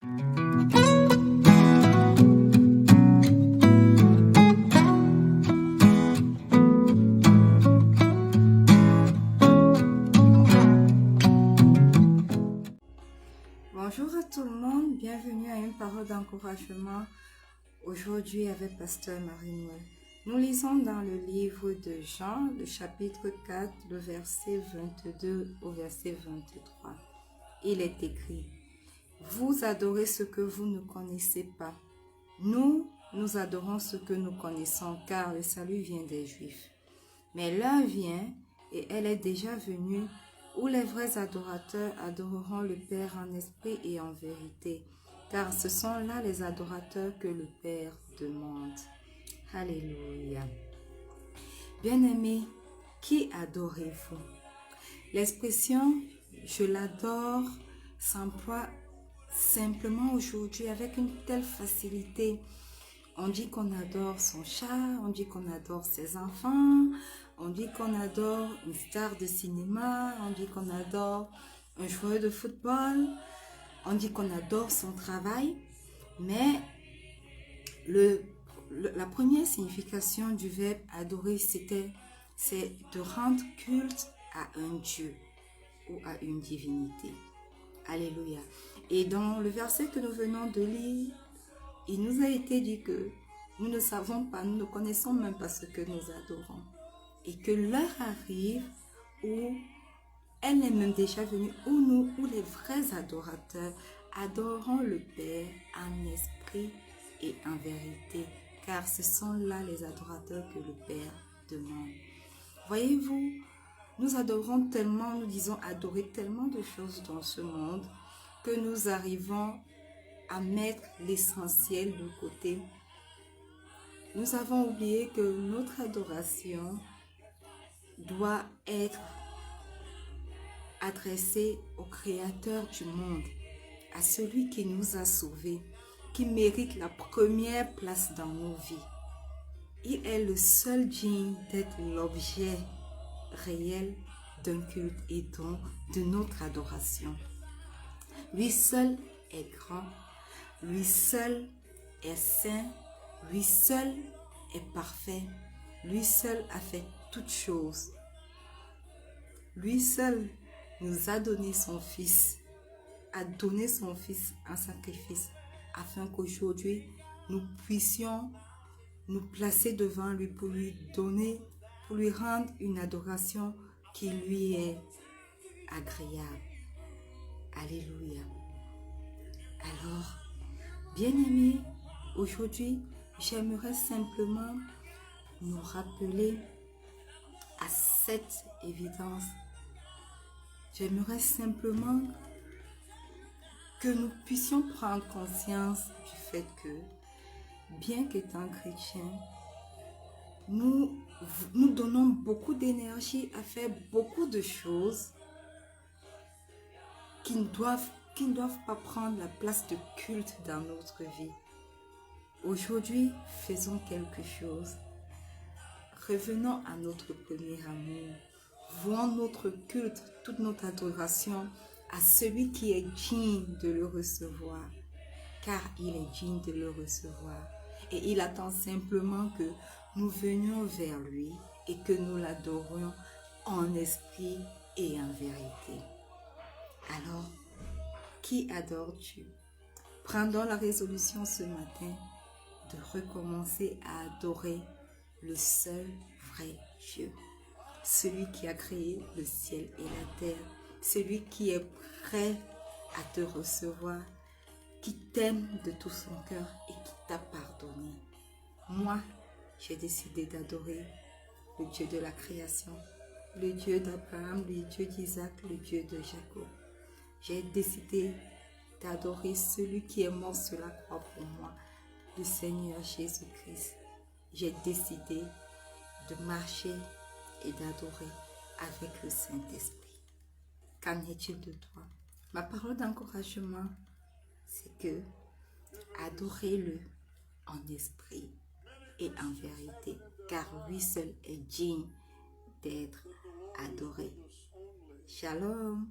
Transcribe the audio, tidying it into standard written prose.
Bonjour à tout le monde, bienvenue à une parole d'encouragement aujourd'hui avec Pasteur Marie-Noël. Nous lisons dans le livre de Jean, le chapitre 4, le verset 22 au verset 23. Il est écrit: Vous adorez ce que vous ne connaissez pas. Nous adorons ce que nous connaissons, car le salut vient des Juifs. Mais l'heure vient, et elle est déjà venue, où les vrais adorateurs adoreront le Père en esprit et en vérité, car ce sont là les adorateurs que le Père demande. Alléluia. Bien-aimés, qui adorez-vous? L'expression « je l'adore » s'emploie simplement aujourd'hui avec une telle facilité. On dit qu'on adore son chat, on dit qu'on adore ses enfants, on dit qu'on adore une star de cinéma, on dit qu'on adore un joueur de football, on dit qu'on adore son travail. Mais la première signification du verbe adorer, c'est de rendre culte à un Dieu ou à une divinité. Alléluia. Et dans le verset que nous venons de lire, il nous a été dit que nous ne savons pas, nous ne connaissons même pas ce que nous adorons. Et que l'heure arrive où elle est même déjà venue, où les vrais adorateurs adoreront le Père en esprit et en vérité. Car ce sont là les adorateurs que le Père demande. Voyez-vous, nous adorons tellement, nous disons adorer tellement de choses dans ce monde que nous arrivons à mettre l'essentiel de côté. Nous avons oublié que notre adoration doit être adressée au Créateur du monde, à celui qui nous a sauvés, qui mérite la première place dans nos vies. Il est le seul digne d'être l'objet réel d'un culte et donc de notre adoration. Lui seul est grand. Lui seul est saint, lui seul est parfait, lui seul a fait toutes choses. Lui seul nous a donné son Fils, a donné son Fils en sacrifice, afin qu'aujourd'hui nous puissions nous placer devant lui pour lui donner, pour lui rendre une adoration qui lui est agréable. Alléluia. Alors, bien-aimés, aujourd'hui, j'aimerais simplement nous rappeler à cette évidence. J'aimerais simplement que nous puissions prendre conscience du fait que, bien qu'étant chrétiens, nous donnons beaucoup d'énergie à faire beaucoup de choses qui ne doivent pas prendre la place de culte dans notre vie. Aujourd'hui, faisons quelque chose. Revenons à notre premier amour. Vouons notre culte, toute notre adoration à celui qui est digne de le recevoir. Car il est digne de le recevoir. Et il attend simplement que nous venions vers lui et que nous l'adorions en esprit et en vérité. Alors, qui adores-tu? Prendons la résolution ce matin de recommencer à adorer le seul vrai Dieu, celui qui a créé le ciel et la terre, celui qui est prêt à te recevoir, qui t'aime de tout son cœur et qui t'a pardonné. Moi, j'ai décidé d'adorer le Dieu de la création, le Dieu d'Abraham, le Dieu d'Isaac, le Dieu de Jacob. J'ai décidé d'adorer celui qui est mort sur la croix pour moi, le Seigneur Jésus-Christ. J'ai décidé de marcher et d'adorer avec le Saint-Esprit. Qu'en est-il de toi? Ma parole d'encouragement, c'est que adorez-le en esprit et en vérité, car lui seul est digne d'être adoré. Shalom.